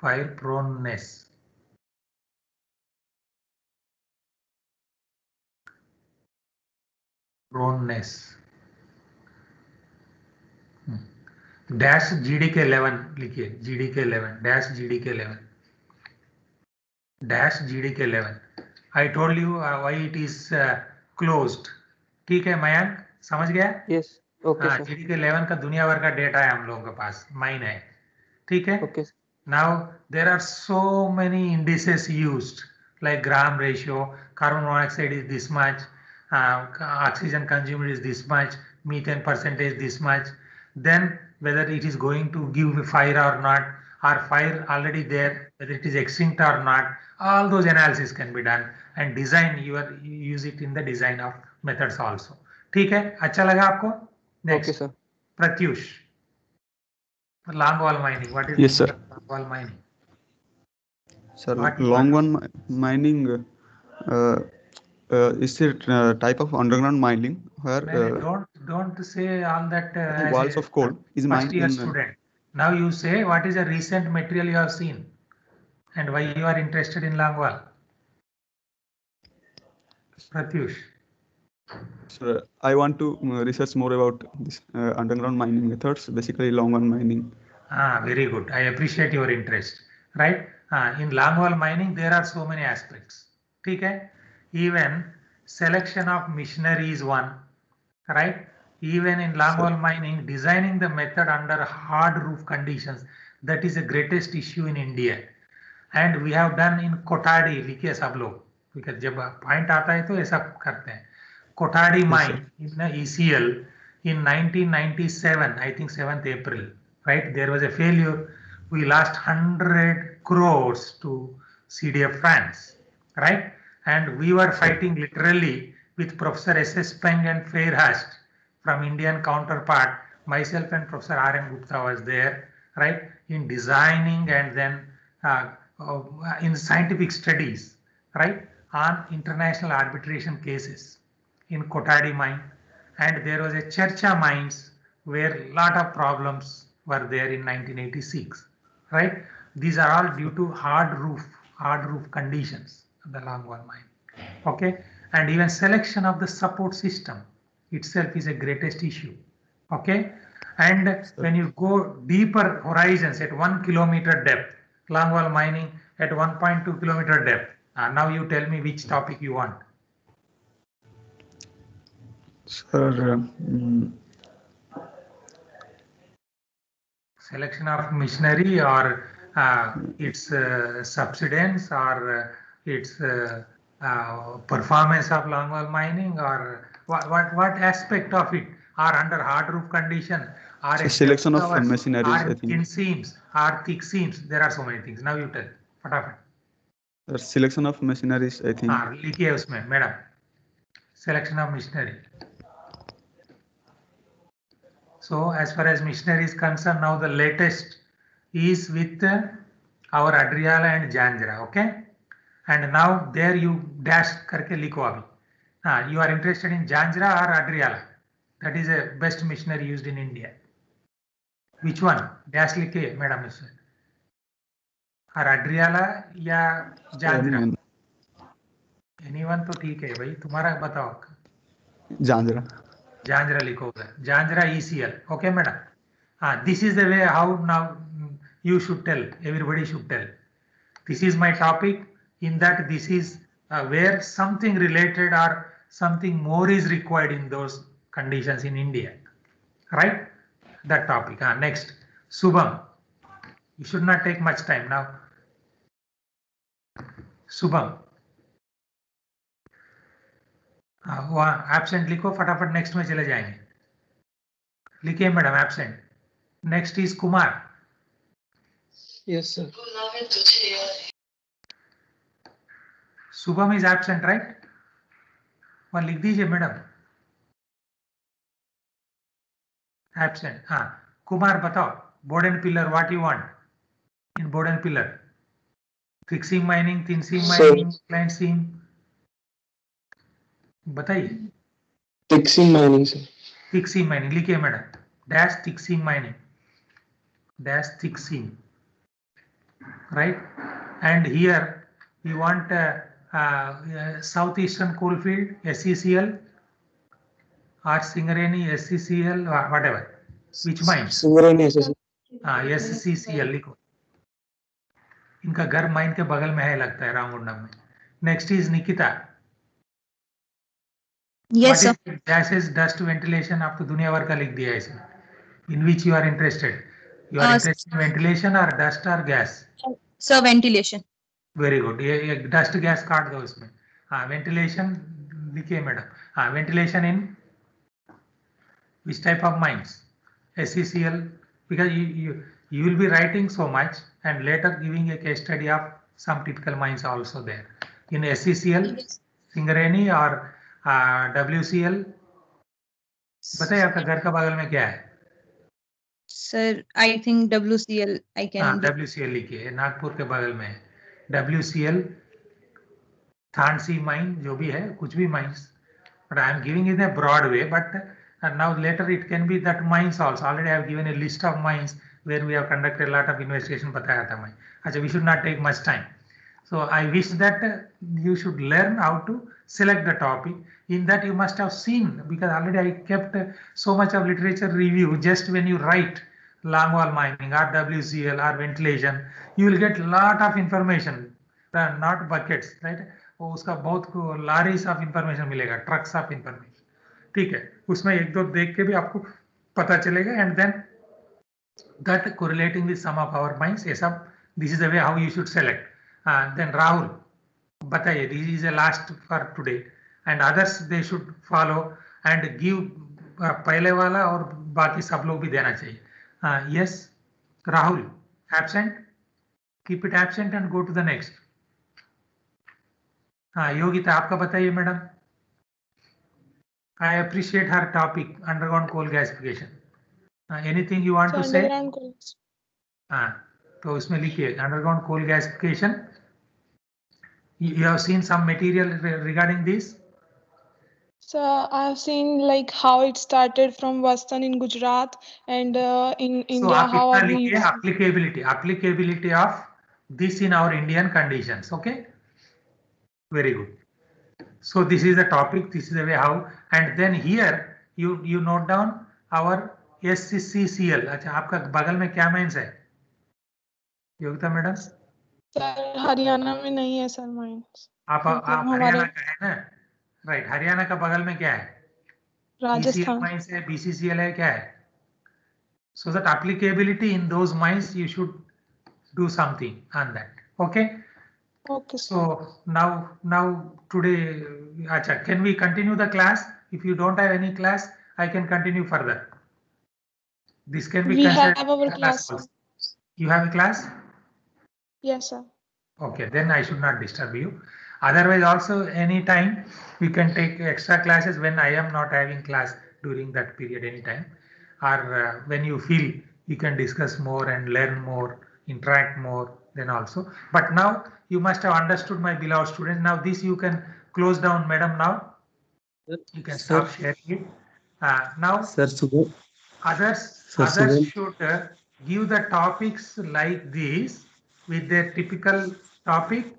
fire proneness. Proneness dash GDK 11 लिखिए, GDK 11 dash GDK 11 dash GDK 11. I told you why it is closed. ठीक है मयंक, समझ गया? Yes. Okay, हाँ, sir. GDK 11 का दुनिया भर का डेटा है हम लोगों के पास, माइन है. ठीक है. Okay, sir. Now there are so many indices used like Graham ratio, carbon monoxide is this much, oxygen consumed is this much, methane percentage this much, then whether it is going to give fire or not, or fire already there, whether it is extinct or not, all those analysis can be done and design use it in the design of methods also. ठीक है, अच्छा लगा आपको? Next. Okay, sir. Pratyush. Long wall mining. What is Yes, sir. long wall mining? Sir, What- long one mining is a type of underground mining where Don't say all that. As walls a of coal is first mined year in. student. Now you say what is a recent material you have seen, and why you are interested in long wall. Pratyush. Sir, I want to research more about this underground mining methods, basically long one mining. Very good. I appreciate your interest. Right? In long wall mining, there are so many aspects. ठीक है? Even selection of machinery is one. Right? Even in long wall mining, designing the method under hard roof conditions, that is the greatest issue in India. And we have done in Kotadi, लिखिए सब लोग, because जब point आता है तो ऐसा करते हैं. Kotadi mine in the ECL in 1997, I think 7th April, right? There was a failure. We lost 100 crores to CDF France, right? And we were fighting literally with Professor S.S. Peng and Fairhurst from Indian counterpart. Myself and Professor R.M. Gupta was there, right? In designing and then in scientific studies, right? On international arbitration cases in Kotadi mine, and there was a Chercha mines where a lot of problems were there in 1986, right? These are all due to hard roof conditions of the long wall mine. Okay, and even selection of the support system itself is a greatest issue. Okay, and when you go deeper horizons at 1 kilometer depth, long wall mining at 1.2 kilometer depth. Now you tell me which topic you want. Sir, Selection of machinery or its subsidence or its performance of long wall mining, or what aspect of it are under hard roof condition, or so selection of covers, machineries, or I think. thin seams, or thick seams. There are so many things. Now you tell. फटाफट. Sir, selection of machineries, I think. लिखिए उसमें madam. Selection of machinery. So as far as machinery is concerned, now the latest is with our Adriala and Janjra, okay? And now there you dash करके लिखो अभी. You are interested in Janjra or Adriala? That is a best machinery used in India. Which one? Dash लिखिए madam इसमें. और Adriala या Janjra? Anyone तो ठीक है भाई, तुम्हारा बताओ. Janjra. Janjra लिखो उधर. Janjra ECL. Okay, madam. This is the way how now you should tell. Everybody should tell. This is my topic. In that, this is where something related or something more is required in those conditions in India. Right? That topic. Next, Subham. You should not take much time now. Subham. Absent लिखो फटाफट, next में चले जाएंगे. लिखिए madam absent. Next is Kumar. Yes, sir. Shubham is absent right? वहां लिख दीजिए madam, absent. हाँ, कुमार बताओ, board and pillar what you want in board and pillar? Fixing mining, thin seam mining, client seam, बताइए। Fixing mining, sir. Thick seam mining लिखिए madam, dash thick seam mining, dash thick seam, right? And here you want southeastern coalfield, SCCL or Singareni, SCCL or whatever, which mines? Singareni SSC. SCCL लिखो, इनका घर mine के बगल में है लगता है रामगुंडम में। Next is Nikita. Yes, sir. Gases, dust, ventilation, आपको दुनिया भर का लिख दिया है इसमें। In which you are interested? You are interested in ventilation और डस्ट और gas? Sir, ventilation. Very good, ये डस्ट गैस काट दो इसमें। हाँ, वेंटिलेशन लिखिए मैडम। हाँ, ventilation in which type of mines? SCCL, because you will be writing so much and later giving a case study of some typical mines also there. In SCCL, Singareni or WCL, बताइए आपका घर का बगल में क्या है? Sir, I think WCL. I हाँ, can. WCL लिखिए, नागपुर के बगल में है WCL, थानसी माइन, जो भी है, कुछ भी mines, but I am giving it a broad way, but now later it can be that mines also. Already I have given a list of mines where we have conducted a lot of investigation, बताया था मैं। अच्छा, we should not take much time. So I wish that you should learn how to select the topic. In that you must have seen, because already I kept so much of literature review. Just when you write longwall mining or WCL or ventilation, you will get lot of information, not buckets, right? वो उसका बहुत लारीज of information मिलेगा, trucks of information, ठीक है? उसमें एक दो देख के भी आपको पता चलेगा, and then that correlating with some of our minds, ये सब, this is the way how you should select. Then Rahul बताइए, this is a last for today and others they should follow and give, पहले वाला और बाकी सब लोग भी देना चाहिए। Yes Rahul, absent, keep it absent and go to the next. हाँ, योगिता आपका बताइए madam. I appreciate her topic, underground coal gasification. Anything you want to say? Underground coal. हाँ, तो उसमें लिखिए underground coal gasification. You have seen some material regarding this? So I have seen like how it started from Western in Gujarat and in India how So are we लिखिए applicability of this in our Indian conditions. Okay, very good. So this is the topic, this is the way how, and then here you note down our SCCL. अच्छा, आपका बगल में क्या mines है Yogita madam? Sir Haryana में नहीं है sir mines. आप हरियाणा का है ना? राइट, हरियाणा का बगल में क्या है? राजस्थान माइंस है, BCCL है, क्या है? So that applicability in those mines you should do something on that. Okay. Okay. So now today, acha, can we continue the class? If you don't have any class, I can continue further. This can be We considered have our a class class. also. You have a class? Yes sir. Okay, then I should not disturb you. Otherwise also any time we can take extra classes when I am not having class during that period anytime, or when you feel you can discuss more and learn more, interact more, then also. But now you must have understood, my beloved students. Now this you can close down, madam. Now you can stop sharing it. Now Sir, others should give the topics like this with their typical topic,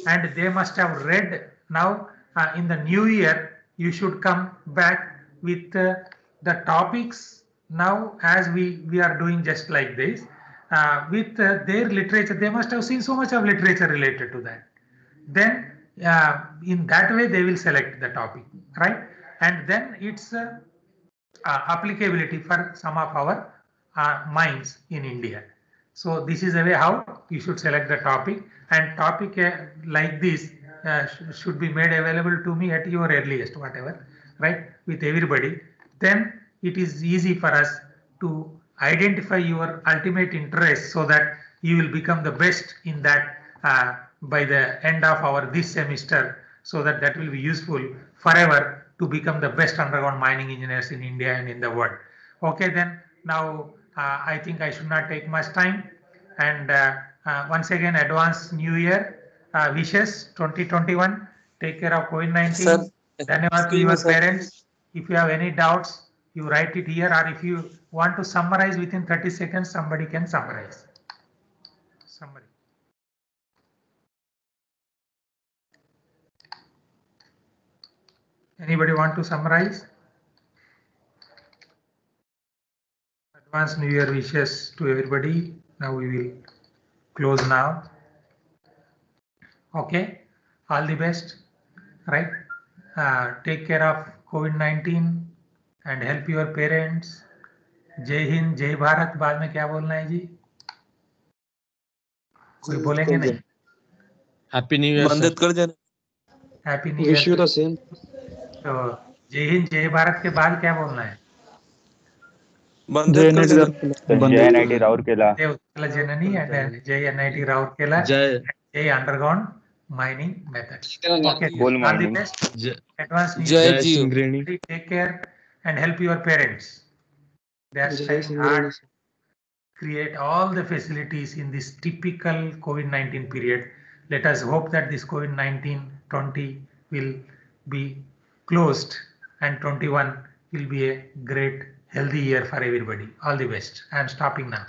and they must have read. Now in the new year you should come back with the topics now, as we are doing just like this, with their literature. They must have seen so much of literature related to that. Then in that way they will select the topic, right? And then it's applicability for some of our mines in India. So this is the way how you should select the topic, and topic like this should be made available to me at your earliest, whatever, right, with everybody. Then it is easy for us to identify your ultimate interest, so that you will become the best in that by the end of our this semester, so that that will be useful forever to become the best underground mining engineers in India and in the world. Okay, then now I think I should not take much time. And once again, advance New Year wishes 2021. Take care of COVID-19. Dhanyavad to your parents. If you have any doubts, you write it here, or if you want to summarize within 30 seconds, somebody can summarize. Summary. Anybody want to summarize? Advance New Year wishes to everybody. Now we will close now. Okay, all the best, right? Take care of COVID-19 and help your parents. जय हिंद, जय भारत. बाद में क्या बोलना है जी? कोई बोलेंगे नहीं? Happy New Year, sir. Happy New Year. Wish you the same. तो जय हिंद, जय भारत के बाद क्या बोलना है? जय NIT राउरकेला. जय उत्कल जननी and जय NIT राउरकेला. जय underground mining methods. Okay, Coal all the mining. best. Advance New Jai Year. Singreni. Take care and help your parents. They are trying hard to create all the facilities in this typical COVID-19 period. Let us hope that this COVID-19 20 will be closed and 21 will be a great healthy year for everybody. All the best. I am stopping now.